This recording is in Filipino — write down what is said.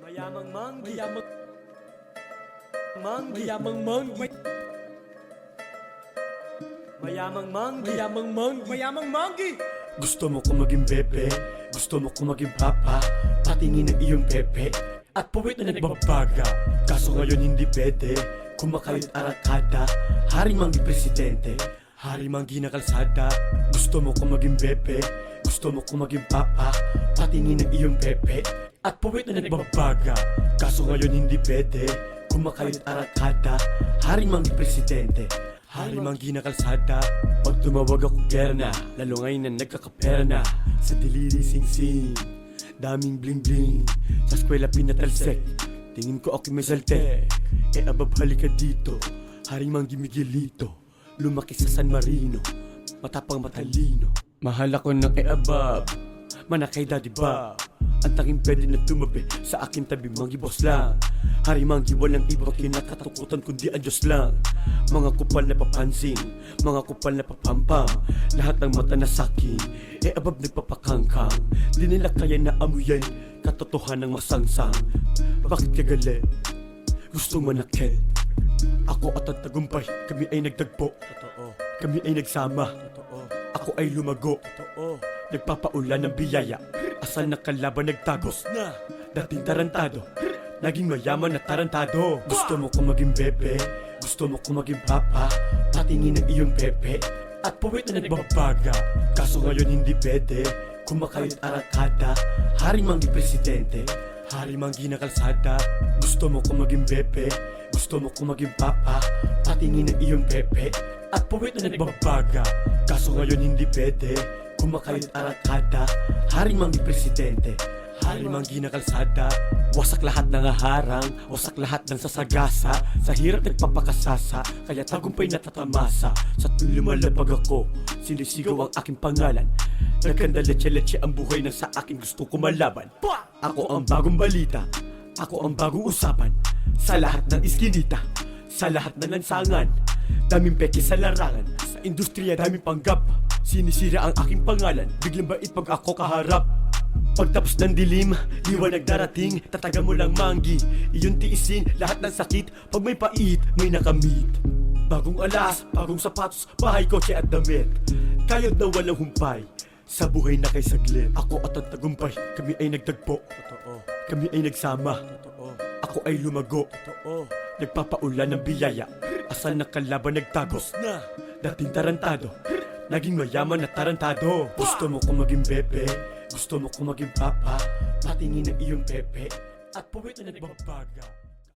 Mayamang manggi. Mayamang Manggi. Mayamang manggi. Mayamang manggi. Mayamang manggi. Mayamang manggi. Gusto mo ko maging bebe, gusto mo ko maging papa, patingin ng iyong pepe at puwit na nagbabaga. Kaso ngayon hindi pwede, kumakayot arakada, hari manggi presidente, hari manggi na kalsada. Gusto mo ko maging bebe, gusto mo ko maging papa, patingin ng iyong pepe at puwit na nagbabaga. Kaso ngayon hindi pwede, kumakayot arakada, hari manggi presidente, hari manggi na kalsada. Pag tumawag ako perna, lalo ngayon na nagkakapera na. Sa diliri sing-sing, daming bling-bling. Sa eskwela pinatalsek, tingin ko ako may salte. E abab halika dito, hari manggi Miguelito. Lumaki sa San Marino, matapang matalino. Mahal ako ng e-abab, manakay daddy ba. Ang tanging pwede na tumabi sa akin tabi manggi boss lang. Hari manggi walang iba kinakatakutan kundi ang Diyos lang. Mga kupal na papansin, mga kupal na papampam, lahat ng mata na sakin, e abab nagpapakangkang. Di nila kaya na amuyan, katotohanan ng masangsang. Bakit ka galit? Gusto manakit? Ako at ang tagumpay, kami ay nagtagpo. Totoo. Kami ay nagsama, Totoo. ako ay lumago. Totoo. Nagpapaulan ng biyaya, asal na kalaban nagtagos na. Dating tarantado, naging mayaman na tarantado. Gusto mo ko maging bebe, gusto mo ko maging papa, patingin ng iyong pepe at puwit na nagbabaga. Kaso ngayon hindi pwede, kumakayot arakada, hari manggi presidente, hari manggi na kalsada. Gusto mo ko maging bebe, gusto mo ko maging papa, patingin ng iyong pepe at puwit na nagbabaga. Kaso ngayon hindi pwede, kumakayot arakada, hari manggi presidente, hari manggi na kalsada. Wasak lahat ng harang, wasak lahat ng sasagasa. Sa hirap nagpapakasasa, kaya tagumpay natatamasa. Sa tuwing lumalabag ako, sinisigaw ang aking pangalan. Nagkanda leche-leche ang buhay na sa akin gusto kumalaban. Ako ang bagong balita, ako ang bagong usapan. Sa lahat ng iskinita, sa lahat ng lansangan, daming peke sa larangan. Sa industriya daming panggap, sinisira ang aking pangalan. Biglang bait pag ako kaharap. Pagtapos ng dilim, liwanag darating. Tataga mo lang manggi, iyong tiisin lahat ng sakit. Pag may pait, may nakamit. Bagong alas, bagong sapatos, bahay, kotse at damit. Kayod na walang humpay, sa buhay na kay saglit. Ako at ang tagumpay, kami ay nagtagpo. Totoo. Kami ay nagsama, Totoo. ako ay lumago. Totoo. Nagpapaulan ng biyaya, asal na kalaban nagtagos na. Dating tarantado, naging mayaman na tarantado. Gusto mo ko maging bebe, gusto mo ko maging papa, patingin ng iyong pepe at puwit na nagbabaga.